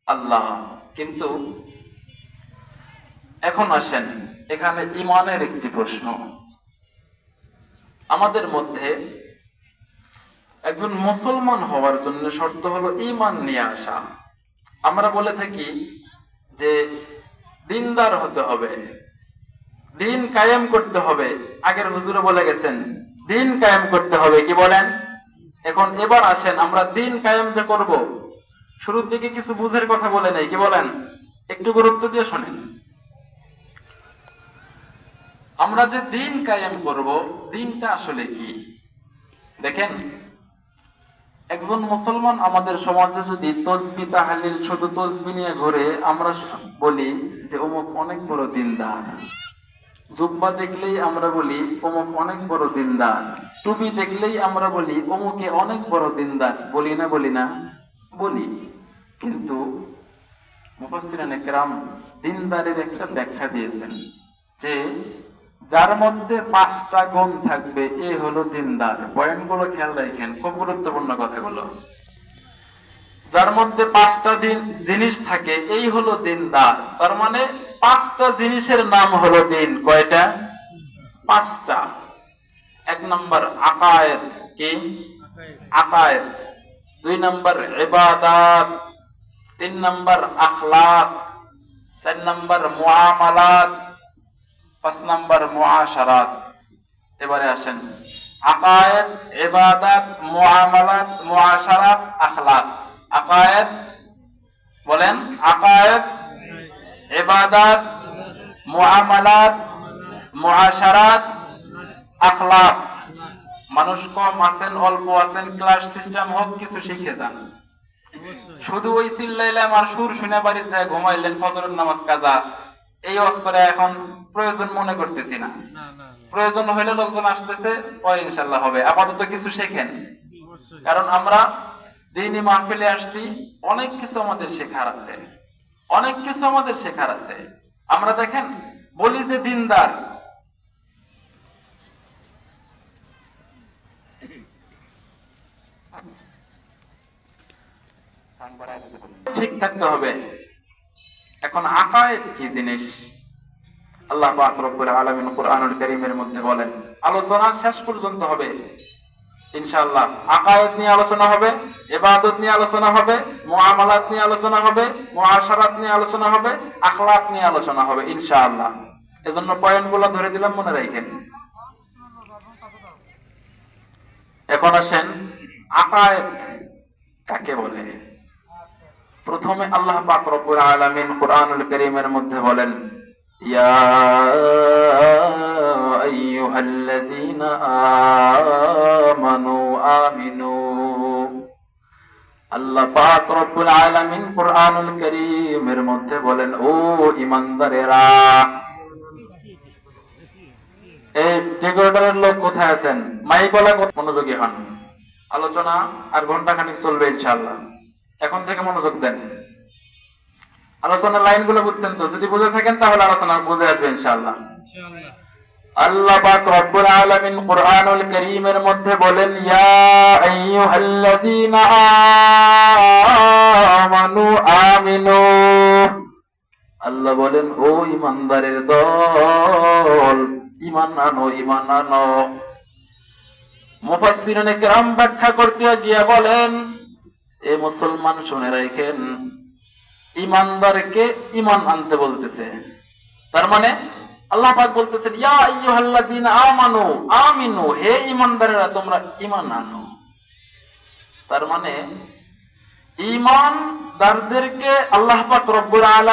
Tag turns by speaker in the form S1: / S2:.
S1: আল্লাহ। কিন্তু এখন আসেন, এখানে ইমানের একটি প্রশ্ন। আমাদের মধ্যে একজন মুসলমান হওয়ার জন্য শর্ত হলো ঈমান নিয়ে আসা। আমরা বলে থাকি যে দিনদার হতে হবে, দিন কায়েম করতে হবে। আগের হুজুরে বলে গেছেন দিন কায়েম করতে হবে, কি বলেন? এখন এবার আসেন, আমরা দিন কায়েম যে করব, শুরুর দিকে কিছু বুঝের কথা বলে নেই, কি বলেন? একটু গুরুত্ব দিয়ে শোনেন। আমরা যে দিন কায়েম করব, দিনটা আসলে কি? দেখেন, একজন মুসলমান আমাদের সমাজে যদি তসবি তাহলিল শুধু তসবি নিয়ে ঘুরে, আমরা বলি যে অমুক অনেক বড় দিনদার। জুব্বা দেখলেই আমরা বলি অমুক অনেক বড় দিনদার। টুপি দেখলেই আমরা বলি অমুকে অনেক বড় দিনদার। বলি না? বলি না? বলি। কিন্তু মুফাসসিরিনে কেরাম দিনদারের একটা ব্যাখ্যা দিয়েছেন যে যার মধ্যে 5টা গুণ থাকবে এ হলো দিনদার। পয়েন্টগুলো খেয়াল রাখেন, খুব গুরুত্বপূর্ণ কথাগুলো। যার মধ্যে 5টা জিনিস থাকে এই হলো দিনদার। তার মানে 5টা জিনিসের নাম হলো দিন। কয়টা? 5টা। 1 নম্বর আকায়েদ। কি? আকায়েদ। 2 নম্বর ইবাদাত। 3 নম্বর আখলাক। 4 নম্বর মুআমালাত। 5 নম্বর মুআশারাত। এবারে আসেন, আকায়েদ, ইবাদাত, মুআমালাত, মুআশারাত, আখলাক। আকায়েদ বলেন, আকায়েদ, ইবাদাত, মুআমালাত, মুআশারাত, আখলাক। মানুষ কম আছেন, অল্প আছেন, ক্লাস সিস্টেম হোক, কিছু শিখে যান। শুধু ওই চিল্লাইলাম আর সুর শুনে বাড়িতে যায় ঘুমাইলেন, ফজরের নামাজ কাজা, এই ওয়াজ করে এখন প্রয়োজন মনে করতেছি না। প্রয়োজন হইলে লোকজন আসতেছে, পরে ইনশাআল্লাহ হবে। আপাতত কিছু শেখেন, কারণ আমরা দিনী মাহফিলে আসছি, অনেক কিছু আমাদের শেখার আছে, অনেক কিছু আমাদের শেখার আছে। আমরা দেখেন বলি যে দিনদার, ঠিক থাকতে হবে। এখন আকায়েদ কি জিনিস? আল্লাহ পাক রব্বুল আলামিন কুরআনুল কারীমের মধ্যে বলেন, আলোচনা শেষ পর্যন্ত হবে ইনশাআল্লাহ। আকায়েদ নিয়ে আলোচনা হবে, ইবাদত নিয়ে আলোচনা হবে, মুআমালাত নিয়ে আলোচনা হবে, মুআশারাত নিয়ে আলোচনা হবে, আখলাক নিয়ে আলোচনা হবে ইনশাআল্লাহ। এজন্য পয়েন্টগুলো ধরে দিলাম, মনে রাখেন। এখন আসেন, আকায়েদ কাকে বলে? প্রথমে আল্লাহ পাক রব্বুল আলামিন কুরআনুল কারীমের মধ্যে বলেন, ইয়া আইয়ুহাল্লাযীনা আমানু আমিনু। আল্লাহ পাক রব্বুল আলামিন কুরআনুল কারীমের মধ্যে বলেন, ও ঈমানদারেরা। এই রেকর্ডারের লোক কোথায় আছেন? মাইকওয়ালা মনোযোগী হন। আলোচনা আর ঘন্টাখানেক চলবে ইনশাআল্লাহ। এখন থেকে মনোযোগ দেন। আলোচনার লাইনগুলো বুঝছেন তো? যদি বুঝে থাকেন তাহলে আলোচনা বুঝে আসবে ইনশাআল্লাহ। আল্লাহ পাক রব্বুল আলামিন কুরআনুল কারীমের মধ্যে বলেন, ইয়া আইয়ুহাল্লাযীনা আমানু আমিনু। আল্লাহ বলেন, ও ঈমানদারের দল, ঈমান আনো, ঈমান আনো। মুফাসসিরিনে কেরাম ব্যাখ্যা করতে গিয়ে বলেন, এ মুসলমান শুনে রাখেন, ঈমানদারকে ঈমান আনতে বলতেছে। তার মানে আল্লাহ পাক বলতেছেন, ইয়া আইয়ুহাল্লাযীনা আমানু আমিনু, হে ঈমানদারেরা তোমরা ঈমান আনো। তার মানে ঈমানদারদেরকে আল্লাহ পাক রব্বুল আলামিন